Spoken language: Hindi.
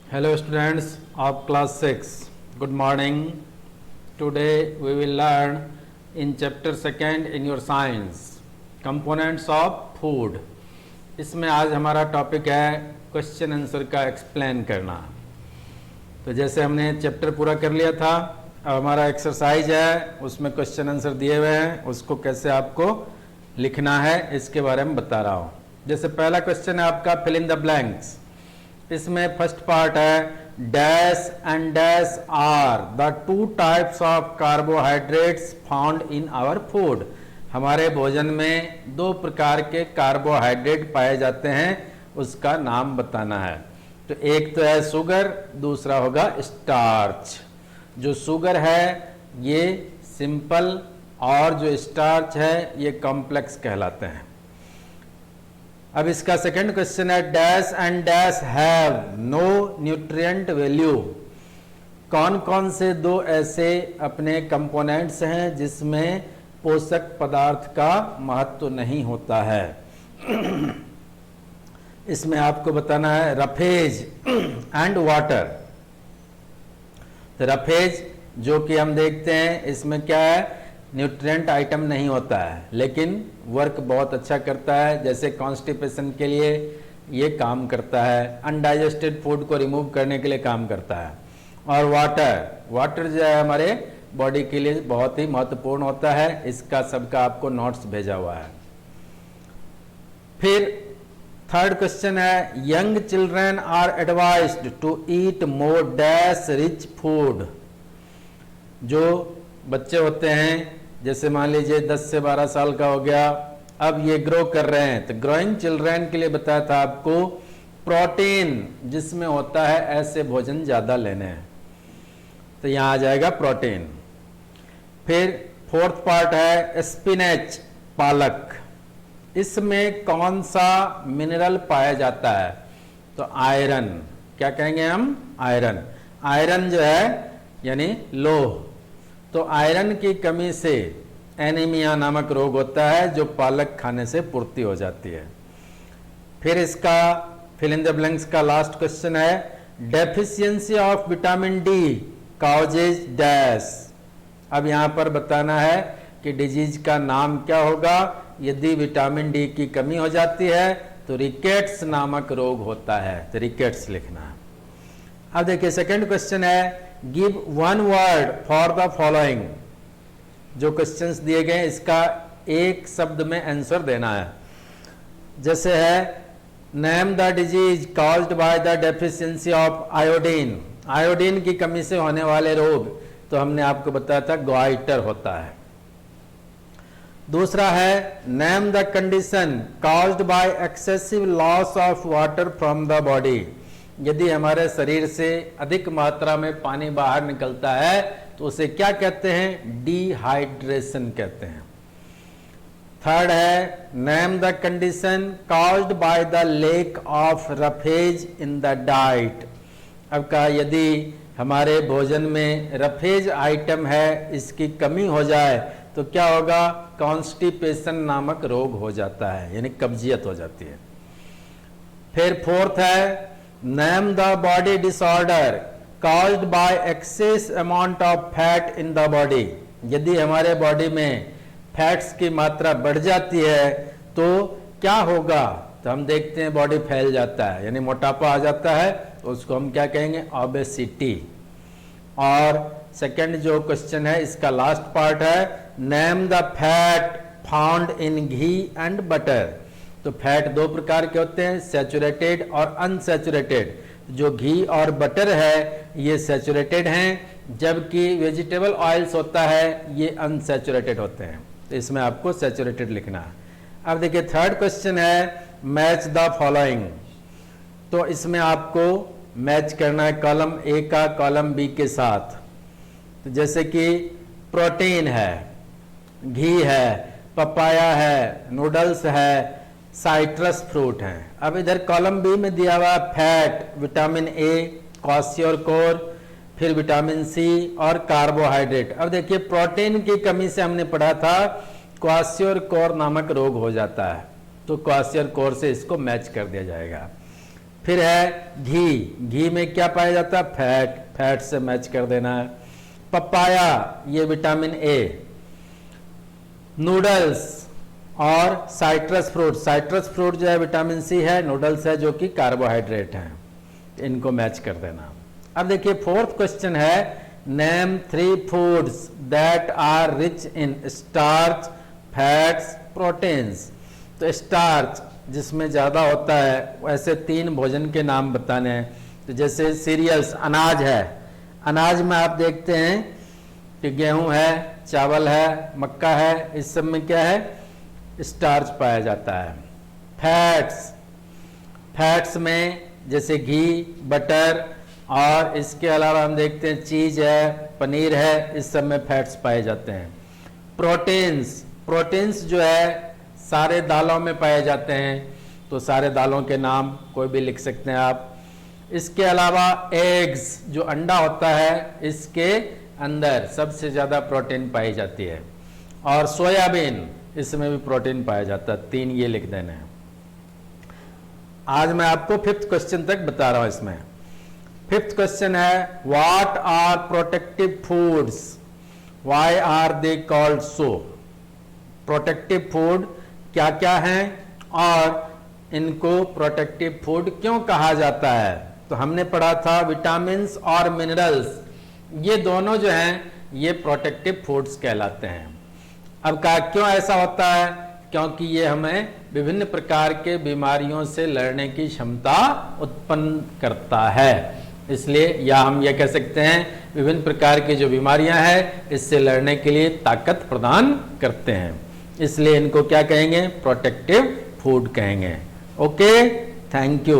Hello students of class 6. Good morning. Today we will learn in chapter 2 in your science components of food. इसमें आज हमारा टॉपिक है क्वेश्चन आंसर का एक्सप्लेन करना। तो जैसे हमने चैप्टर पूरा कर लिया था, अब हमारा एक्सरसाइज है, उसमें क्वेश्चन आंसर दिए हुए हैं, उसको कैसे आपको लिखना है इसके बारे में बता रहा हूँ। जैसे पहला क्वेश्चन है आपका फिल इन द ब्लैंक्स। इसमें फर्स्ट पार्ट है dash and dash are the two types of carbohydrates found in our food. हमारे भोजन में दो प्रकार के कार्बोहाइड्रेट पाए जाते हैं, उसका नाम बताना है। तो एक तो है शुगर, दूसरा होगा स्टार्च। जो शुगर है ये सिंपल और जो स्टार्च है ये कॉम्प्लेक्स कहलाते हैं। अब इसका सेकंड क्वेश्चन है dash and dash have no nutrient value. कौन कौन से दो ऐसे अपने कंपोनेंट्स हैं जिसमें पोषक पदार्थ का महत्व नहीं होता है। इसमें आपको बताना है रफेज एंड वाटर। तो रफेज जो कि हम देखते हैं इसमें क्या है, न्यूट्रिएंट आइटम नहीं होता है, लेकिन वर्क बहुत अच्छा करता है। जैसे कॉन्स्टिपेशन के लिए ये काम करता है, अनडाइजेस्टेड फूड को रिमूव करने के लिए काम करता है। और वाटर जो है हमारे बॉडी के लिए बहुत ही महत्वपूर्ण होता है। इसका सबका आपको नोट्स भेजा हुआ है। फिर थर्ड क्वेश्चन है young children are advised to eat more dash rich food. जो बच्चे होते हैं, जैसे मान लीजिए 10 से 12 साल का हो गया, अब ये ग्रो कर रहे हैं, तो ग्रोइंग चिल्ड्रन के लिए बताया था आपको प्रोटीन जिसमें होता है ऐसे भोजन ज्यादा लेने हैं, तो यहां आ जाएगा प्रोटीन। फिर फोर्थ पार्ट है स्पिनेच, पालक। इसमें कौन सा मिनरल पाया जाता है, तो आयरन। क्या कहेंगे हम, आयरन। आयरन जो है यानी लोह। तो आयरन की कमी से एनीमिया नामक रोग होता है जो पालक खाने से पूर्ति हो जाती है। फिर इसका फिल इन द ब्लैंक्स का लास्ट क्वेश्चन है deficiency of vitamin D causes dash. अब यहां पर बताना है कि डिजीज का नाम क्या होगा। यदि विटामिन डी की कमी हो जाती है तो रिकेट्स नामक रोग होता है, तो रिकेट्स लिखना है। अब देखिए सेकंड क्वेश्चन है give one word for the following. जो क्वेश्चंस दिए गए इसका एक शब्द में आंसर देना है। जैसे है name the disease caused by the deficiency of iodine. Iodine की कमी से होने वाले रोग, तो हमने आपको बताया था ग्वाइटर होता है। दूसरा है name the condition caused by excessive loss of water from the body. यदि हमारे शरीर से अधिक मात्रा में पानी बाहर निकलता है तो उसे क्या कहते हैं, डिहाइड्रेशन कहते हैं। थर्ड है name the condition caused by the lake of roughage in the diet. अब कहा यदि हमारे भोजन में रफेज आइटम है, इसकी कमी हो जाए तो क्या होगा, कॉन्स्टिपेशन नामक रोग हो जाता है, यानी कब्जियत हो जाती है। फिर फोर्थ है name the body disorder caused by excess amount of fat in the body. यदि हमारे बॉडी में फैट्स की मात्रा बढ़ जाती है तो क्या होगा, तो हम देखते हैं बॉडी फैल जाता है, यानी मोटापा आ जाता है, तो उसको हम क्या कहेंगे, ओबेसिटी। और सेकंड जो क्वेश्चन है इसका लास्ट पार्ट है name the fat found in ghee and butter. तो फैट दो प्रकार के होते हैं, सैचुरेटेड और अनसैचुरेटेड। जो घी और बटर है ये सैचुरेटेड हैं, जबकि वेजिटेबल ऑयल्स होता है ये अनसैचुरेटेड होते हैं। तो इसमें आपको सैचुरेटेड लिखना है। अब देखिए थर्ड क्वेश्चन है मैच द फॉलोइंग। तो इसमें आपको मैच करना है कॉलम ए का कॉलम बी के साथ। तो जैसे कि प्रोटीन है, घी है, पपाया है, नूडल्स है, साइट्रस फ्रूट हैं। अब इधर कॉलम बी में दिया हुआ फैट, विटामिन ए, क्वासियोरकोर, फिर विटामिन सी और कार्बोहाइड्रेट। अब देखिए प्रोटीन की कमी से हमने पढ़ा था क्वासियोरकोर नामक रोग हो जाता है, तो क्वासियोरकोर से इसको मैच कर दिया जाएगा। फिर है घी में क्या पाया जाता है? फैट से मैच कर देना है। पपाया, ये विटामिन ए। नूडल्स और साइट्रस फ्रूट जो है विटामिन सी है, नूडल्स है जो कि कार्बोहाइड्रेट है, इनको मैच कर देना। अब देखिए फोर्थ क्वेश्चन है, name 3 foods that are rich in starch, fats, proteins. तो स्टार्च जिसमें ज्यादा होता है वैसे 3 भोजन के नाम बताने हैं। तो जैसे सीरियल्स, अनाज है, अनाज में आप देखते हैं कि गेहूं है, चावल है, मक्का है, इस सब में क्या है? स्टार्च पाया जाता है। फैट्स में जैसे घी, बटर, और इसके अलावा हम देखते हैं चीज है, पनीर है, इस सब में फैट्स पाए जाते हैं। प्रोटीन्स जो है सारे दालों में पाए जाते हैं, तो सारे दालों के नाम कोई भी लिख सकते हैं आप। इसके अलावा एग्स, जो अंडा होता है, इसके अंदर सबसे ज्यादा प्रोटीन पाई जाती है। और सोयाबीन, इसमें भी प्रोटीन पाया जाता है। 3 ये लिख देने हैं। आज मैं आपको 5th क्वेश्चन तक बता रहा हूं। इसमें 5th क्वेश्चन है, what are protective foods, why are they called so. Protective food क्या क्या हैं और इनको प्रोटेक्टिव फूड क्यों कहा जाता है? तो हमने पढ़ा था विटामिन्स और मिनरल्स, ये दोनों जो हैं ये प्रोटेक्टिव फूड्स कहलाते हैं। अब क्यों ऐसा होता है? क्योंकि ये हमें विभिन्न प्रकार के बीमारियों से लड़ने की क्षमता उत्पन्न करता है, इसलिए या हम ये कह सकते हैं विभिन्न प्रकार की जो बीमारियां हैं इससे लड़ने के लिए ताकत प्रदान करते हैं, इसलिए इनको क्या कहेंगे? प्रोटेक्टिव फूड कहेंगे। Okay, thank you.